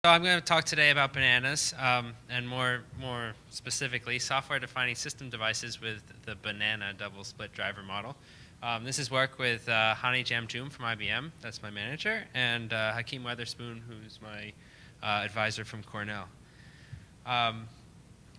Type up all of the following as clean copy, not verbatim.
So I'm going to talk today about bananas, and more specifically, software-defining system devices with the banana double split driver model. This is work with Hani Jamjoom from IBM, that's my manager, and Hakim Weatherspoon, who's my advisor from Cornell.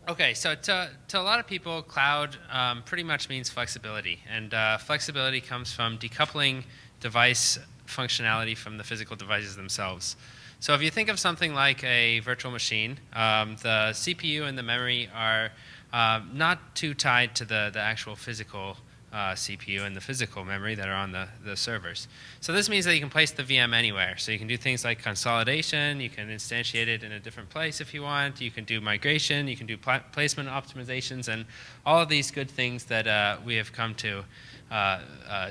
Okay, so to a lot of people, cloud pretty much means flexibility, and flexibility comes from decoupling device functionality from the physical devices themselves. So if you think of something like a virtual machine, the CPU and the memory are not too tied to the actual physical CPU and the physical memory that are on the servers. So this means that you can place the VM anywhere. So you can do things like consolidation, you can instantiate it in a different place if you want, you can do migration, you can do placement optimizations, and all of these good things that we have come to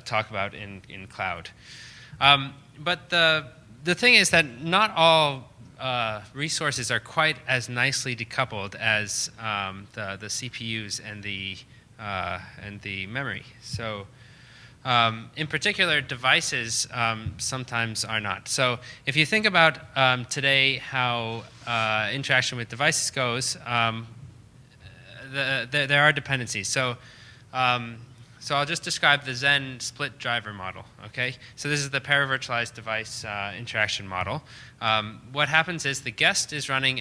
talk about in cloud. But the thing is that not all resources are quite as nicely decoupled as the CPUs and the memory. So in particular, devices sometimes are not. So if you think about today how interaction with devices goes, there are dependencies. So I'll just describe the Zen split driver model, okay? So this is the paravirtualized device interaction model. What happens is the guest is running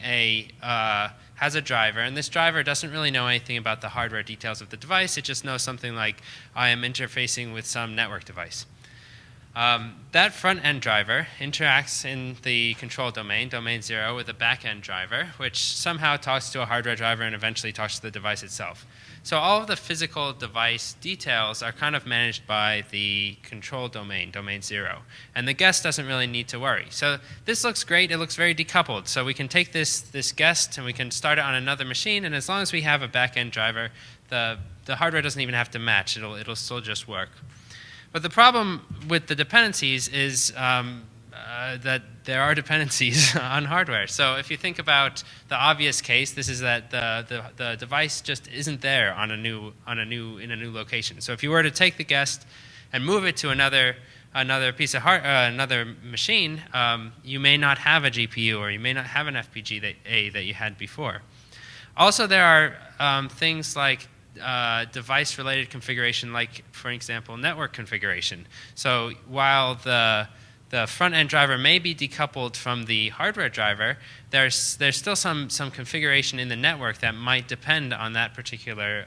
has a driver, and this driver doesn't really know anything about the hardware details of the device. It just knows something like, I am interfacing with some network device. That front-end driver interacts in the control domain, domain 0, with a back-end driver, which somehow talks to a hardware driver and eventually talks to the device itself. So all of the physical device details are kind of managed by the control domain, domain 0. And the guest doesn't really need to worry. So this looks great. It looks very decoupled. So we can take this guest and we can start it on another machine. And as long as we have a back-end driver, the hardware doesn't even have to match. It'll still just work. But the problem with the dependencies is that there are dependencies on hardware. So if you think about the obvious case, this is that the device just isn't there in a new location. So if you were to take the guest and move it to another piece of another machine, you may not have a GPU or you may not have an FPGA that you had before. Also, there are things like device-related configuration, like, for example, network configuration. So while the front-end driver may be decoupled from the hardware driver, there's still some configuration in the network that might depend on that particular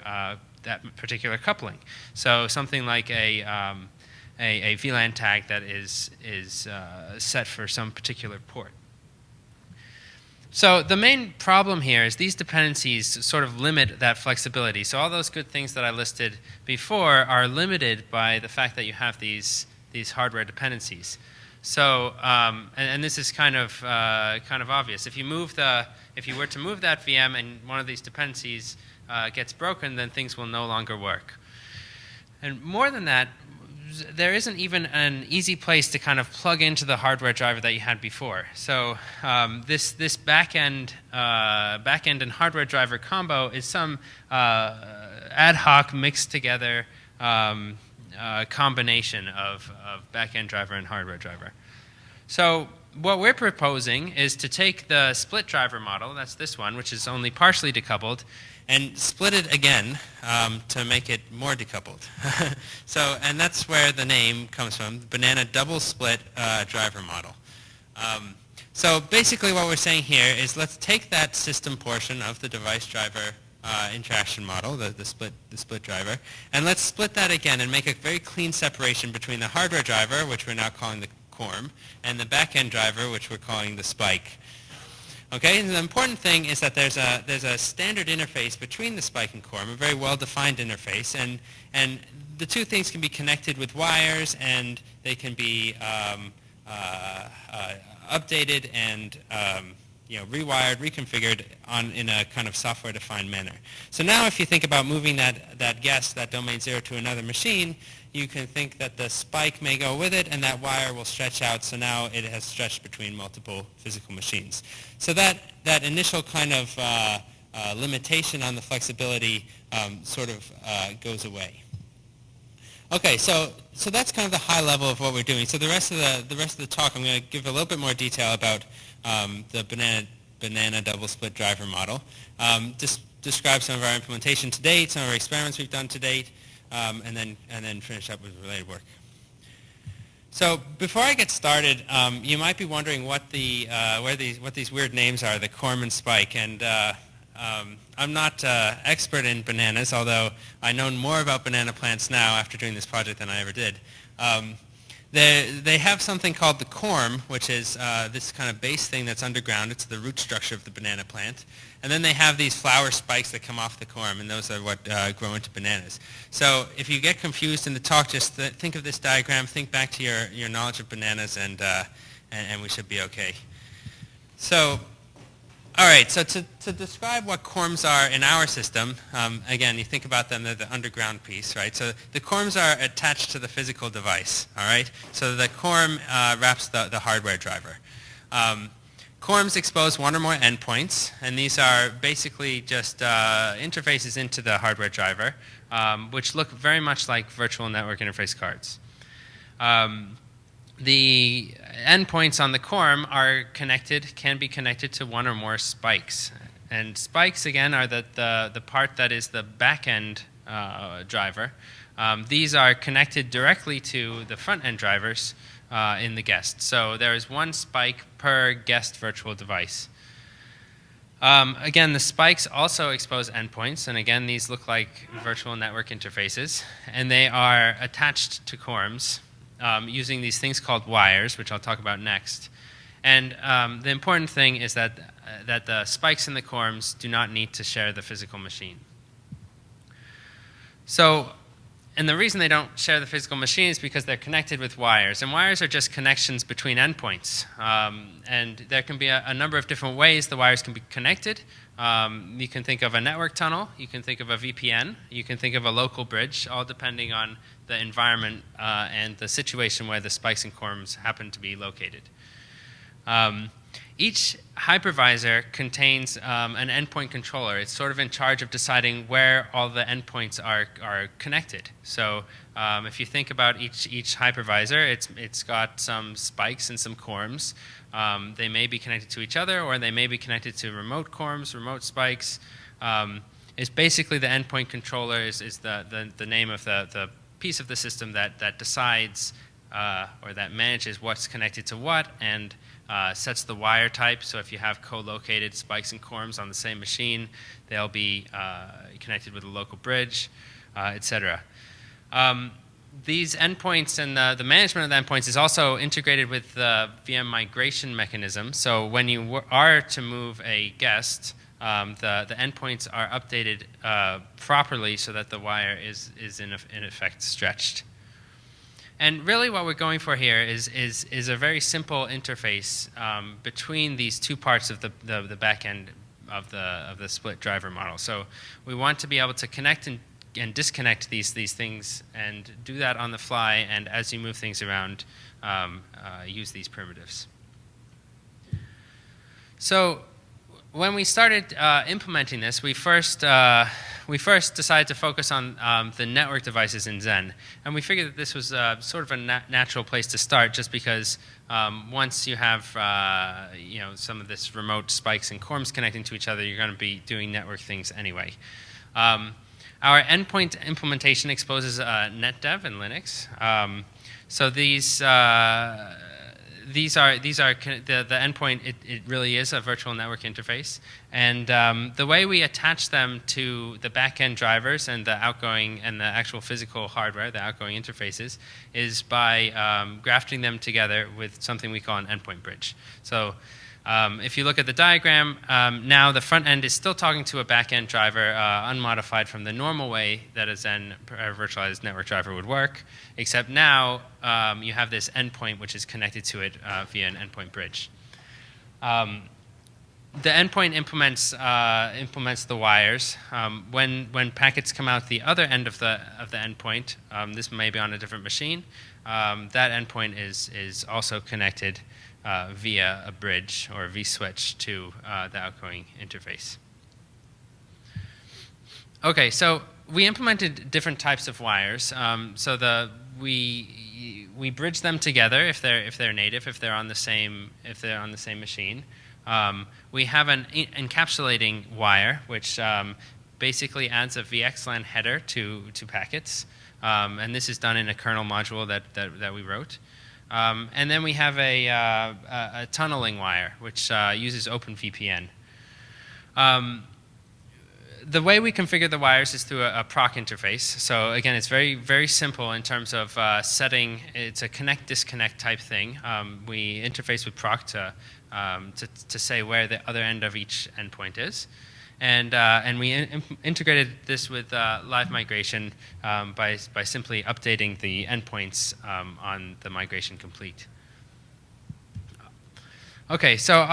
coupling. So something like a VLAN tag that is set for some particular port. So the main problem here is these dependencies sort of limit that flexibility. So all those good things that I listed before are limited by the fact that you have these hardware dependencies. So and this is kind of obvious. If you were to move that VM and one of these dependencies gets broken, then things will no longer work. And more than that, there isn't even an easy place to kind of plug into the hardware driver that you had before. So this backend and hardware driver combo is some ad hoc mixed together combination of backend driver and hardware driver. So what we're proposing is to take the split driver model, that's this one, which is only partially decoupled, and split it again to make it more decoupled. And that's where the name comes from, banana double split driver model. So basically what we're saying here is let's take that system portion of the device driver interaction model, the split driver, and let's split that again and make a very clean separation between the hardware driver, which we're now calling the Corm, and the back-end driver, which we're calling the spike. Okay, and the important thing is that there's a standard interface between the spike and Corm, a very well-defined interface, and the two things can be connected with wires, and they can be updated and rewired, reconfigured in a kind of software-defined manner. So now if you think about moving that guest, that domain 0, to another machine, you can think that the spike may go with it and that wire will stretch out, so now it has stretched between multiple physical machines. So that initial kind of limitation on the flexibility sort of goes away. Okay, so that's kind of the high level of what we're doing. So the rest of the talk, I'm going to give a little bit more detail about the banana double split driver model. Describe some of our implementation to date, some of our experiments we've done to date, and then finish up with related work. So before I get started, you might be wondering what these weird names are, the Corm and Spike, and I'm not expert in bananas, although I know more about banana plants now after doing this project than I ever did. They have something called the corm, which is this kind of base thing that's underground. It's the root structure of the banana plant. And then they have these flower spikes that come off the corm, and those are what grow into bananas. So if you get confused in the talk, just think of this diagram, think back to your knowledge of bananas, and we should be okay. So, all right, so to describe what corms are in our system, again, you think about them, they're the underground piece, right? So the corms are attached to the physical device, all right? So the corm wraps the hardware driver. Corms expose one or more endpoints, and these are basically just interfaces into the hardware driver, which look very much like virtual network interface cards. The endpoints on the corm can be connected to one or more spikes. And spikes, again, are the part that is the backend driver. These are connected directly to the front-end drivers in the guest. So there is one spike per guest virtual device. Again, the spikes also expose endpoints, and again, these look like virtual network interfaces, and they are attached to corms using these things called wires, which I'll talk about next. And the important thing is that the spikes in the corms do not need to share the physical machine. So, and the reason they don't share the physical machine is because they're connected with wires. And wires are just connections between endpoints. And there can be a number of different ways the wires can be connected. You can think of a network tunnel. You can think of a VPN. You can think of a local bridge, all depending on the environment and the situation where the spikes and corms happen to be located. Each hypervisor contains an endpoint controller. It's sort of in charge of deciding where all the endpoints are connected. So if you think about each hypervisor, it's got some spikes and some corms. They may be connected to each other, or they may be connected to remote corms, remote spikes. It's basically the endpoint controller is the name of the piece of the system that decides or that manages what's connected to what and sets the wire type. So if you have co-located spikes and corms on the same machine, they'll be connected with a local bridge, etc. These endpoints and the management of the endpoints is also integrated with the VM migration mechanism. So when you are to move a guest, the endpoints are updated properly so that the wire is in effect stretched. And really what we're going for here is a very simple interface between these two parts of the back end of the split driver model. So we want to be able to connect and disconnect these things and do that on the fly, and as you move things around, use these primitives. So when we started implementing this, we first decided to focus on the network devices in Xen. And we figured that this was sort of a natural place to start, just because once you have some of this remote spikes and corms connecting to each other, you're going to be doing network things anyway. Our endpoint implementation exposes NetDev and Linux. So these are the endpoint. It really is a virtual network interface, and the way we attach them to the backend drivers and the outgoing and the actual physical hardware, the outgoing interfaces, is by grafting them together with something we call an endpoint bridge. So if you look at the diagram, now the front end is still talking to a back-end driver unmodified from the normal way that a Xen virtualized network driver would work, except now you have this endpoint which is connected to it via an endpoint bridge. The endpoint implements the wires. When packets come out the other end of the endpoint, this may be on a different machine, that endpoint is also connected via a bridge or a vSwitch to the outgoing interface. Okay, so we implemented different types of wires. So we we bridge them together if they're native, if they're on the same machine. We have an encapsulating wire, which basically adds a VXLAN header to packets, and this is done in a kernel module that we wrote. And then we have a tunneling wire, which uses OpenVPN. The way we configure the wires is through a proc interface. So again, it's very, very simple in terms of setting. It's a connect-disconnect type thing. We interface with proc to say where the other end of each endpoint is. And we integrated this with live migration by simply updating the endpoints on the migration complete. Okay, so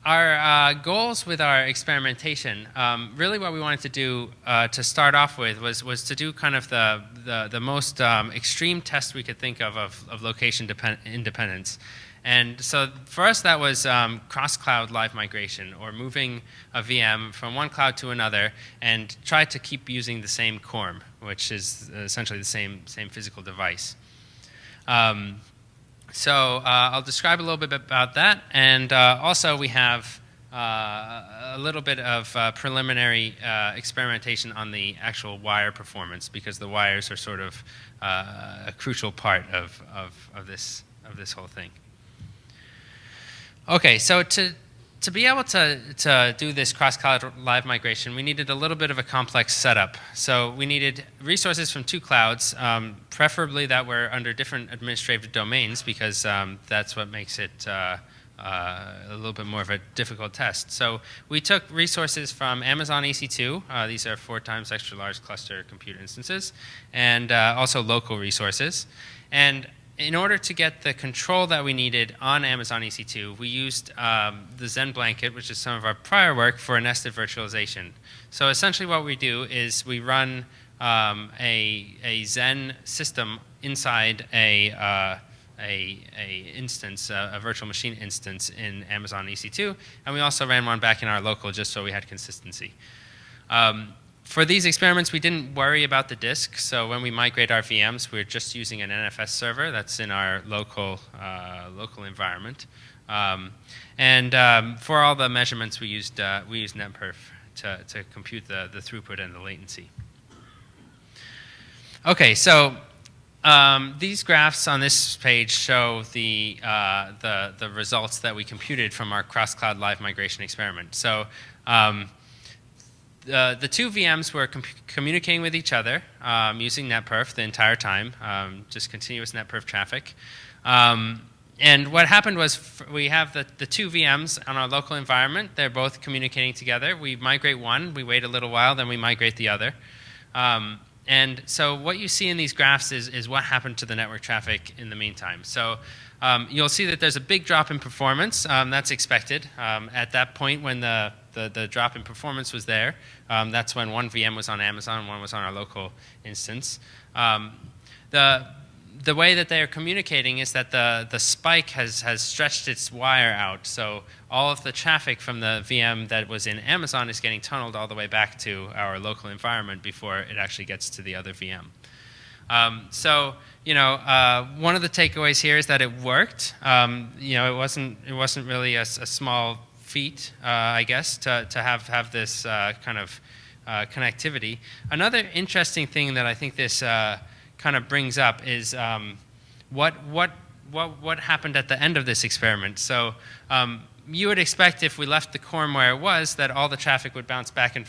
our goals with our experimentation, really what we wanted to do to start off with was to do kind of the most extreme test we could think of location independence. And so for us that was cross-cloud live migration, or moving a VM from one cloud to another and try to keep using the same Corm, which is essentially the same physical device. So I'll describe a little bit about that, and also we have a little bit of preliminary experimentation on the actual wire performance, because the wires are sort of a crucial part of this whole thing. Okay, so to be able to do this cross-cloud live migration, we needed a little bit of a complex setup. So we needed resources from two clouds, preferably that were under different administrative domains, because that's what makes it a little bit more of a difficult test. So we took resources from Amazon EC2. These are 4 times extra large cluster compute instances, and also local resources. And in order to get the control that we needed on Amazon EC2, we used the Zen blanket, which is some of our prior work, for a nested virtualization. So essentially what we do is we run a Zen system inside a instance, a virtual machine instance in Amazon EC2, and we also ran one back in our local just so we had consistency. For these experiments, we didn't worry about the disk, so when we migrate our VMs, we're just using an NFS server that's in our local environment. For all the measurements, we used netperf to compute the throughput and the latency. Okay, so these graphs on this page show the results that we computed from our cross-cloud live migration experiment. So the two VMs were communicating with each other using netperf the entire time, just continuous netperf traffic. And what happened was we have the two VMs on our local environment. They're both communicating together. We migrate one, we wait a little while, then we migrate the other. And so what you see in these graphs is what happened to the network traffic in the meantime. So you'll see that there's a big drop in performance. That's expected. At that point when the drop in performance was there, that's when one VM was on Amazon, one was on our local instance. The way that they are communicating is that the spike has stretched its wire out. So all of the traffic from the VM that was in Amazon is getting tunneled all the way back to our local environment before it actually gets to the other VM. So one of the takeaways here is that it worked. It wasn't really a small feat, I guess, to have this kind of connectivity. Another interesting thing that I think this kind of brings up is what happened at the end of this experiment. So you would expect if we left the Corm where it was that all the traffic would bounce back and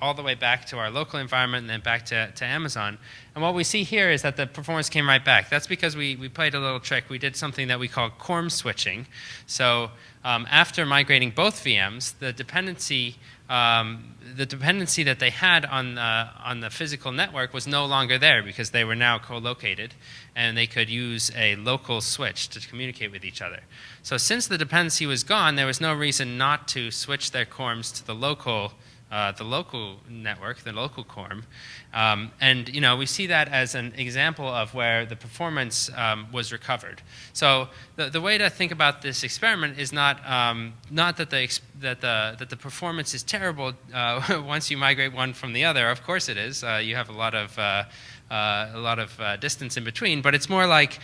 all the way back to our local environment and then back to Amazon. And what we see here is that the performance came right back. That's because we played a little trick. We did something that we call Corm Switching. So after migrating both VMs, the dependency that they had on the physical network was no longer there because they were now co-located, and they could use a local switch to communicate with each other. So since the dependency was gone, there was no reason not to switch their Corms to the local the local network, the local Corm. And we see that as an example of where the performance was recovered. So the way to think about this experiment is not that the performance is terrible once you migrate one from the other. Of course it is. You have a lot of distance in between, but it's more like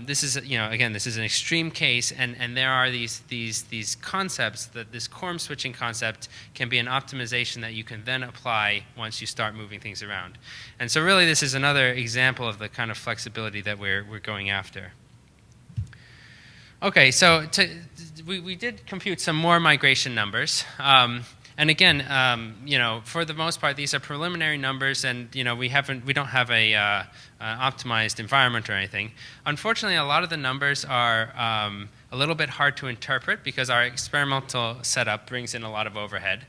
this is, again, this is an extreme case, and there are these concepts that this Corm switching concept can be an optimization that you can then apply once you start moving things around. And so really this is another example of the kind of flexibility that we're going after. Okay, so we did compute some more migration numbers. And again, for the most part, these are preliminary numbers, and we don't have a optimized environment or anything. Unfortunately, a lot of the numbers are a little bit hard to interpret because our experimental setup brings in a lot of overhead.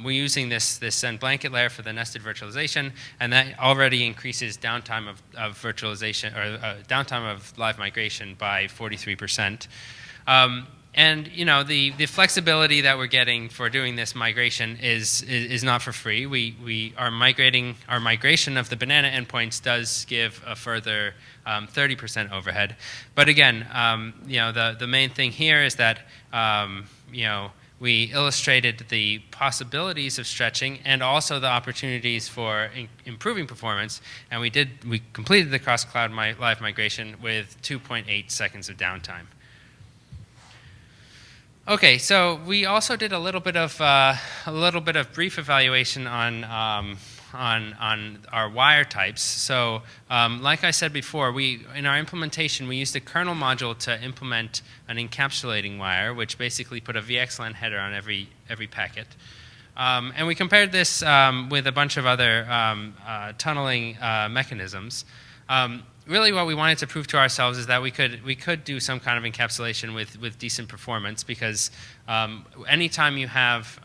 We're using this Zen blanket layer for the nested virtualization, and that already increases downtime of virtualization or downtime of live migration by 43%. And the flexibility that we're getting for doing this migration is not for free. Our migration of the banana endpoints does give a further 30% overhead. But again, the main thing here is that we illustrated the possibilities of stretching and also the opportunities for improving performance, and we completed the cross-cloud live migration with 2.8 seconds of downtime. Okay, so we also did a little bit of brief evaluation on our wire types. So, like I said before, in our implementation we used a kernel module to implement an encapsulating wire, which basically put a VXLAN header on every packet. And we compared this with a bunch of other tunneling mechanisms. Really what we wanted to prove to ourselves is that we could do some kind of encapsulation with decent performance, because anytime you have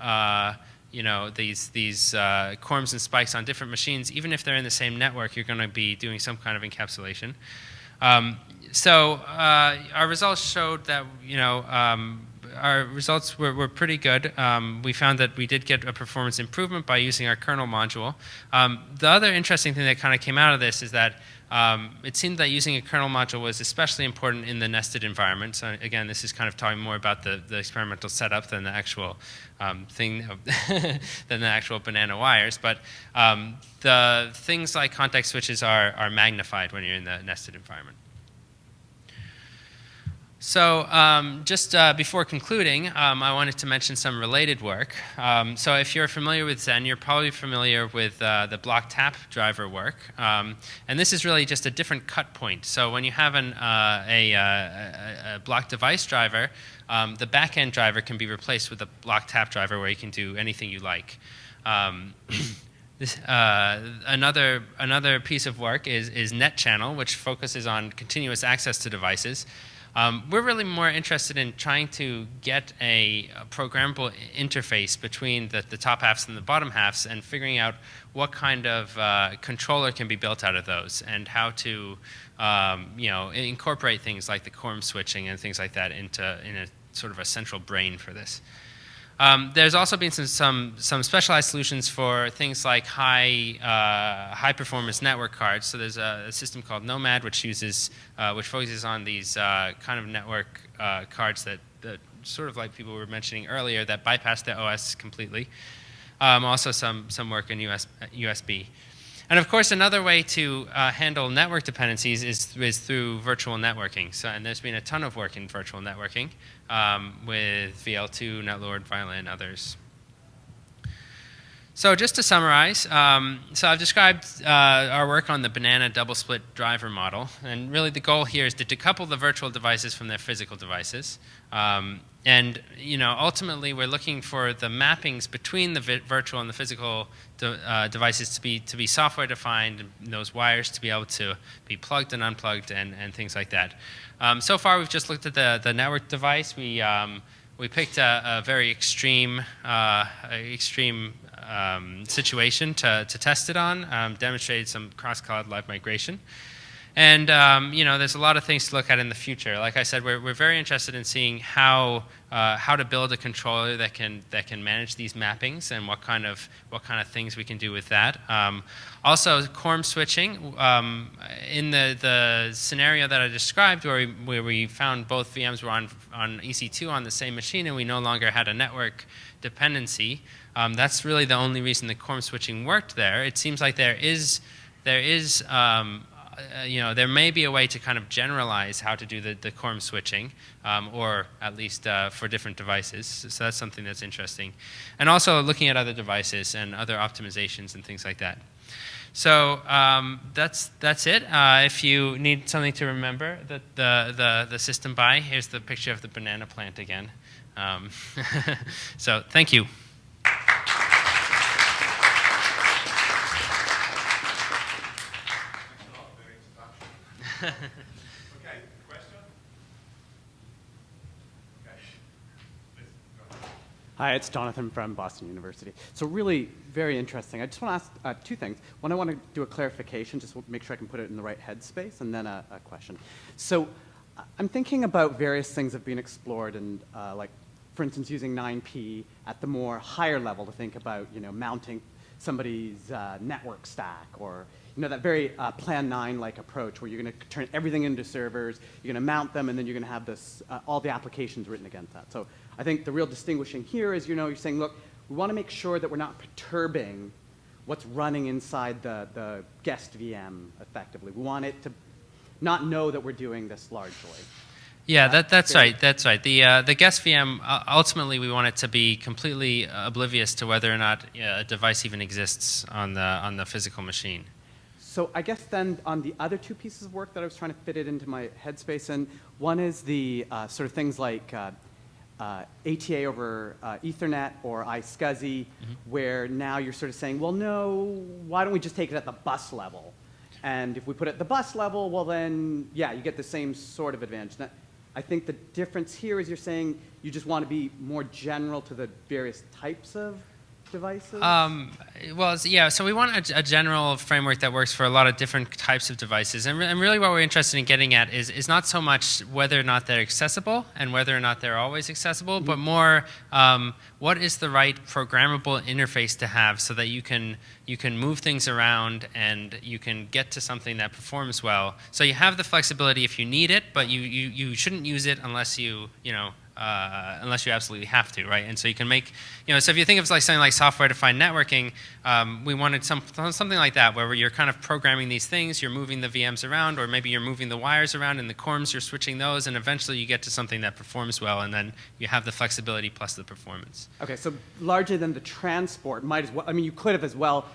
these corms and spikes on different machines, even if they're in the same network, you're going to be doing some kind of encapsulation. So our results showed that our results were pretty good. We found that we did get a performance improvement by using our kernel module. The other interesting thing that kind of came out of this is that it seemed that using a kernel module was especially important in the nested environment. So again, this is kind of talking more about the experimental setup than the actual than the actual banana wires. But the things like context switches are magnified when you're in the nested environment. So just before concluding, I wanted to mention some related work. So if you're familiar with Zen, you're probably familiar with the block tap driver work. And this is really just a different cut point. So when you have a block device driver, the backend driver can be replaced with a block tap driver where you can do anything you like. Another piece of work is net channel, which focuses on continuous access to devices. We're really more interested in trying to get a programmable interface between the top halves and the bottom halves, and figuring out what kind of controller can be built out of those, and how to incorporate things like the Corm switching and things like that in a sort of a central brain for this. There's also been some specialized solutions for things like high performance network cards. So there's a system called Nomad, which focuses on these kind of network cards that sort of like people were mentioning earlier, that bypass the OS completely. Also some work in USB. And of course, another way to handle network dependencies is through virtual networking. So, and there's been a ton of work in virtual networking with VL2, Netlord, Violin, and others. So just to summarize, so I've described our work on the banana double split driver model. And really the goal here is to decouple the virtual devices from their physical devices. And ultimately we're looking for the mappings between the virtual and the physical devices to be software defined, and those wires to be able to be plugged and unplugged and things like that. So far we've just looked at the network device. We picked a very extreme situation to test it on, demonstrated some cross-cloud live migration. And there's a lot of things to look at in the future. Like I said, we're very interested in seeing how to build a controller that can manage these mappings and what kind of things we can do with that. Also, Corm switching. In the scenario that I described, where we found both VMs were on EC2 on the same machine, and we no longer had a network dependency. That's really the only reason the Corm switching worked there. It seems like there may be a way to kind of generalize how to do the Corm switching, or at least for different devices. So that's something that's interesting. And also looking at other devices and other optimizations and things like that. So that's it. If you need something to remember the system by, here's the picture of the banana plant again. So thank you. Okay, question? Okay. Hi, it's Jonathan from Boston University. So really very interesting. I just want to ask two things. One, I want to do a clarification, just to make sure I can put it in the right headspace, and then a question. So I'm thinking about various things that have been explored, and like, for instance, using 9P at the more higher level to think about, mounting somebody's network stack, or that very Plan 9-like approach where you're going to turn everything into servers, you're going to mount them, and then you're going to have this all the applications written against that. So I think the real distinguishing here is, you're saying, look, we want to make sure that we're not perturbing what's running inside the guest VM effectively. We want it to not know that we're doing this largely. Yeah, that's right. That's right. The guest VM, ultimately, we want it to be completely oblivious to whether or not a device even exists on the physical machine. So I guess then on the other two pieces of work that I was trying to fit it into my headspace, and one is the sort of things like ATA over Ethernet or iSCSI, where now you're sort of saying, well, no, why don't we just take it at the bus level? And if we put it at the bus level, well then, yeah, you get the same sort of advantage. Now, I think the difference here is you're saying you just want to be more general to the various types of devices? Well, yeah, so we want a general framework that works for a lot of different types of devices. And really what we're interested in getting at is not so much whether or not they're accessible and whether or not they're always accessible, but more what is the right programmable interface to have so that you can move things around and you can get to something that performs well. So you have the flexibility if you need it, but you shouldn't use it unless unless you absolutely have to, right? And so you can make, so if you think of like something like software-defined networking, we wanted something like that, where you're kind of programming these things, you're moving the VMs around, or maybe you're moving the wires around in the Corms, you're switching those, and eventually you get to something that performs well, and then you have the flexibility plus the performance. Okay, so larger than the transport, might as well, I mean, you could have as well,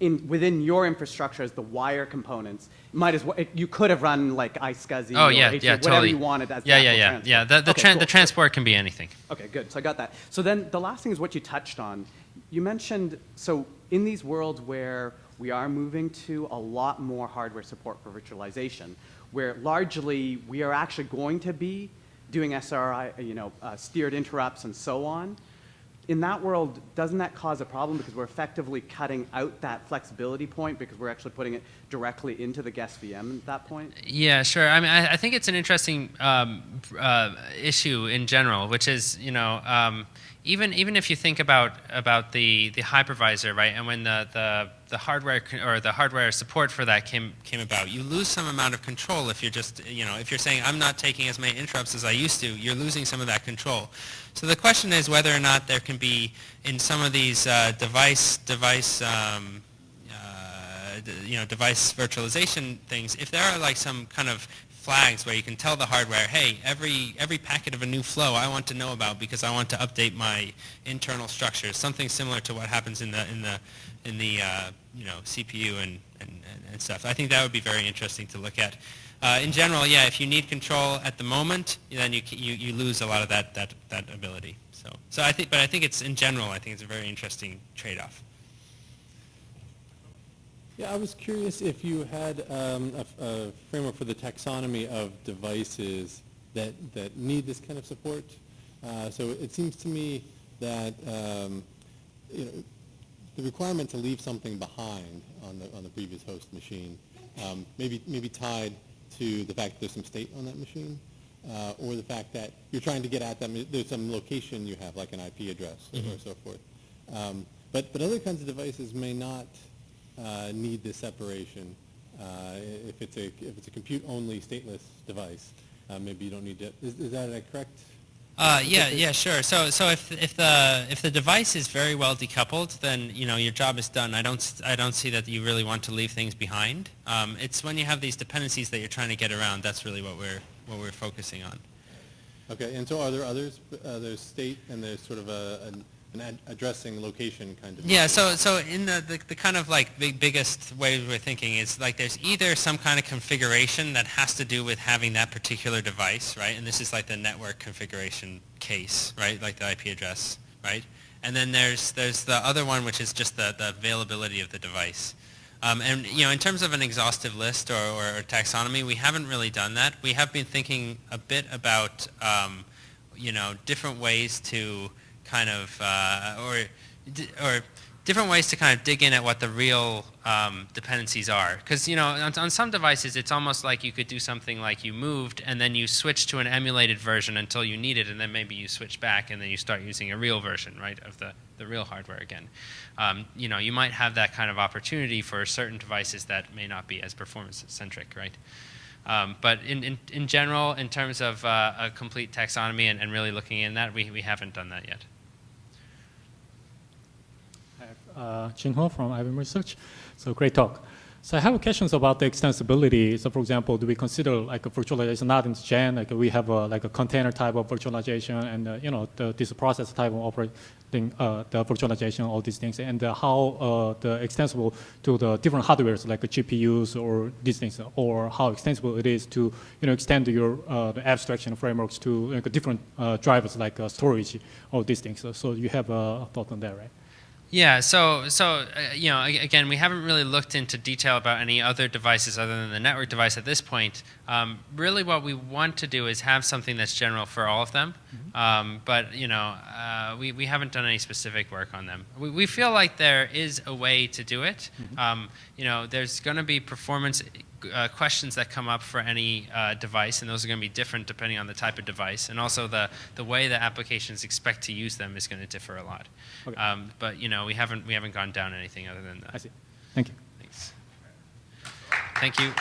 within your infrastructure as the wire components, might as well, you could have run like iSCSI or whatever totally. you wanted as transport. Yeah. The transport can be anything. Okay, good. So I got that. So then the last thing is what you touched on. You mentioned, so in these worlds where we are moving to a lot more hardware support for virtualization, where largely we are actually going to be doing SRI, steered interrupts and so on. In that world, doesn't that cause a problem because we're effectively cutting out that flexibility point because we're actually putting it directly into the guest VM at that point? Yeah, sure. I mean, I think it's an interesting issue in general, which is, even if you think about the hypervisor, right, and when the hardware or the hardware support for that came about, you lose some amount of control if you're just, if you're saying I'm not taking as many interrupts as I used to, you're losing some of that control. So the question is whether or not there can be in some of these device virtualization things, if there are like some kind of flags where you can tell the hardware, hey, every packet of a new flow I want to know about because I want to update my internal structures. Something similar to what happens in the CPU and stuff. I think that would be very interesting to look at. In general, yeah, if you need control at the moment, then you lose a lot of that ability. So I think it's in general, I think it's a very interesting trade-off. Yeah, I was curious if you had a framework for the taxonomy of devices that need this kind of support. So it seems to me that the requirement to leave something behind on the previous host machine, maybe tied to the fact that there's some state on that machine, or the fact that you're trying to get at them. There's some location you have, like an IP address or so forth. But other kinds of devices may not need this separation. If it's a compute-only stateless device, maybe you don't need to. Is that a correct? Yeah, sure. So if the device is very well decoupled, then your job is done. I don't see that you really want to leave things behind. It's when you have these dependencies that you're trying to get around. That's really what we're focusing on. Okay, and so are there others? There's state and there's sort of an addressing location kind of. Yeah, so in the kind of like biggest way we're thinking is like there's either some kind of configuration that has to do with having that particular device, right? And this is like the network configuration case, right? Like the IP address, right? And then there's the other one, which is just the availability of the device. And in terms of an exhaustive list or taxonomy, we haven't really done that. We have been thinking a bit about different ways to kind of or different ways to kind of dig in at what the real dependencies are. Because on some devices it's almost like you could do something like you moved and then you switch to an emulated version until you need it, and then maybe you switch back and then you start using a real version, right, of the real hardware again. You might have that kind of opportunity for certain devices that may not be as performance centric, right? But in general, in terms of a complete taxonomy and really looking in that, we haven't done that yet. Jin Ho from IBM Research. So great talk. So I have questions about the extensibility. So for example, do we consider like a virtualization not in Gen? Like we have like a container type of virtualization, and this process type of operating the virtualization, all these things, and how the extensible to the different hardwares like GPUs or these things, or how extensible it is to extend your the abstraction frameworks to different drivers like storage, all these things. So you have a thought on that, right? Yeah, so again, we haven't really looked into detail about any other devices other than the network device at this point. Really what we want to do is have something that's general for all of them, but we haven't done any specific work on them. We feel like there is a way to do it. There's going to be performance questions that come up for any device, and those are going to be different depending on the type of device, and also the way the applications expect to use them is going to differ a lot. Okay. But we haven't gone down anything other than that. I see. Thank you. Thanks. Thank you.